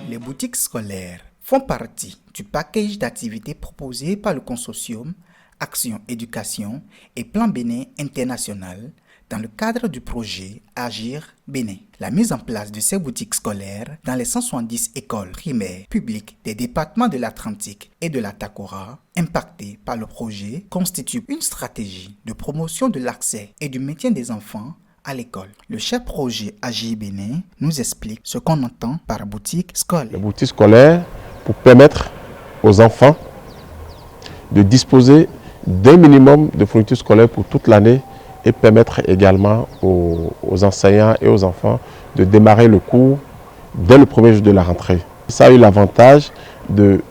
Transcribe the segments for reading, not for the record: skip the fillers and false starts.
Les boutiques scolaires font partie du package d'activités proposé par le consortium Action Éducation et Plan Bénin International dans le cadre du projet Agir Bénin. La mise en place de ces boutiques scolaires dans les 170 écoles primaires publiques des départements de l'Atlantique et de la Takora, impactées par le projet, constitue une stratégie de promotion de l'accès et du maintien des enfants à l'école. Le chef projet Agir Bénin nous explique ce qu'on entend par boutique scolaire. Les boutiques scolaires pour permettre aux enfants de disposer d'un minimum de fournitures scolaires pour toute l'année et permettre également aux enseignants et aux enfants de démarrer le cours dès le premier jour de la rentrée. Ça a eu l'avantage de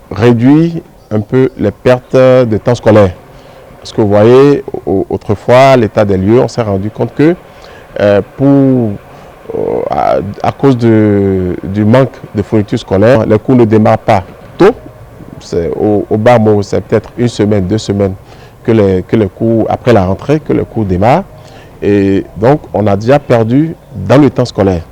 réduire un peu les pertes de temps scolaire. Parce que vous voyez, autrefois, l'état des lieux, on s'est rendu compte que à cause du manque de fournitures scolaires, les cours ne démarrent pas tôt. Au bas mot, c'est peut-être une semaine, 2 semaines que les cours, après la rentrée, que le cours démarre. Et donc, on a déjà perdu dans le temps scolaire.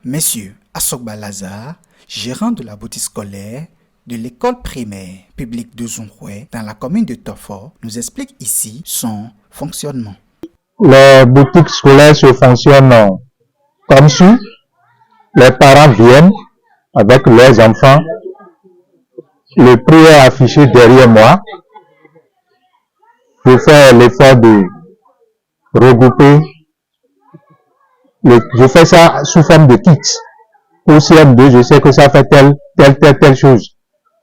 Monsieur Assogba Lazare, gérant de la boutique scolaire de l'école primaire publique de Zonroué dans la commune de Tofo, nous explique ici son fonctionnement. Les boutiques scolaires se fonctionnent comme suit. Les parents viennent avec leurs enfants. Le prix est affiché derrière moi. Je fais l'effort de regrouper. Je fais ça sous forme de kit. Pour CM2, je sais que ça fait telle chose.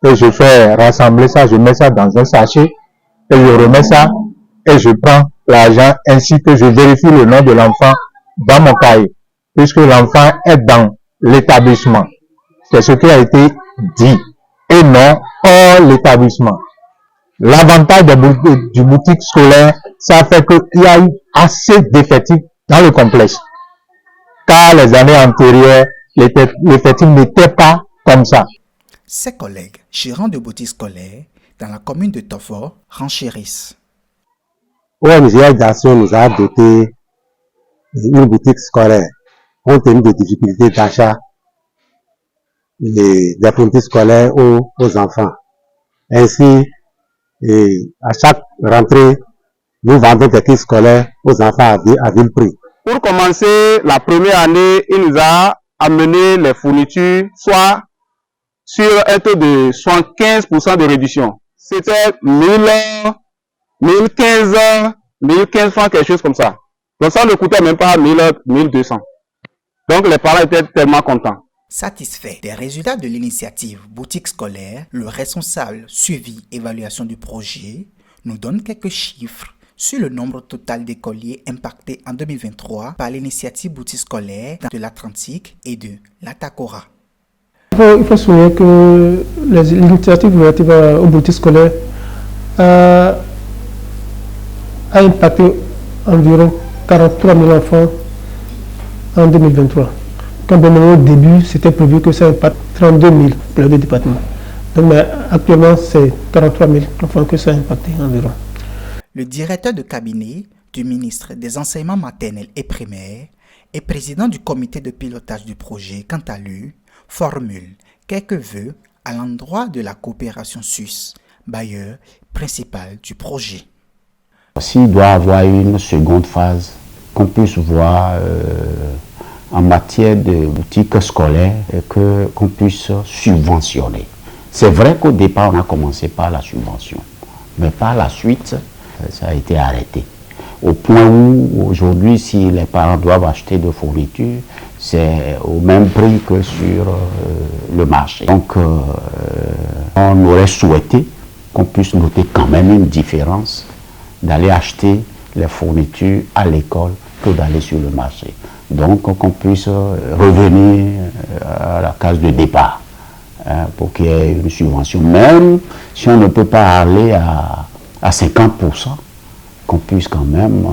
Et je fais rassembler ça, je mets ça dans un sachet et je remets ça et je prends l'argent ainsi que je vérifie le nom de l'enfant dans mon cahier. Puisque l'enfant est dans l'établissement. C'est ce qui a été dit et non hors l'établissement. L'avantage du boutique scolaire, ça fait qu'il y a eu assez d'effectifs dans le complexe. Car les années antérieures, l'effectif n'était pas comme ça. Ses collègues gérants de boutiques scolaires dans la commune de Tofo renchérissent. ONG d'Action nous a doté une boutique scolaire compte tenu des difficultés d'achat des fournitures scolaires aux enfants. Ainsi, à chaque rentrée, nous vendons des kits scolaires aux enfants à vil prix. Pour commencer la première année, il nous a amené les fournitures soit sur un taux de 75% de réduction. C'était 1015 francs, quelque chose comme ça. Donc ça ne coûtait même pas 1200. Donc les parents étaient tellement contents. Satisfait des résultats de l'initiative boutique scolaire, le responsable suivi évaluation du projet nous donne quelques chiffres sur le nombre total d'écoliers impactés en 2023 par l'initiative boutique scolaire de l'Atlantique et de la Takora. Il faut souligner que l'initiative relative aux boutiques scolaires a impacté environ 43 000 enfants en 2023. Quand au début, c'était prévu que ça impacte 32 000 pour les deux départements. Donc, mais actuellement, c'est 43 000 enfants que ça a impacté environ. Le directeur de cabinet du ministre des Enseignements maternels et primaires et président du comité de pilotage du projet, quant à lui, formule quelques vœux à l'endroit de la coopération suisse, bailleur principal du projet. S'il doit y avoir une seconde phase, qu'on puisse voir en matière de boutiques scolaires et qu'on puisse subventionner. C'est vrai qu'au départ, on a commencé par la subvention, mais par la suite, ça a été arrêté. Au point où, aujourd'hui, si les parents doivent acheter de fournitures, c'est au même prix que sur le marché. Donc, on aurait souhaité qu'on puisse noter quand même une différence d'aller acheter les fournitures à l'école que d'aller sur le marché. Donc, qu'on puisse revenir à la case de départ pour qu'il y ait une subvention. Même si on ne peut pas aller à 50%, qu'on puisse quand même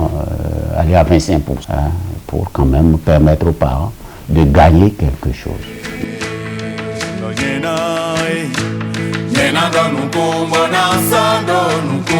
aller à 25% pour quand même permettre aux parents de gagner quelque chose. Nena do nukumbo na sando nukumbo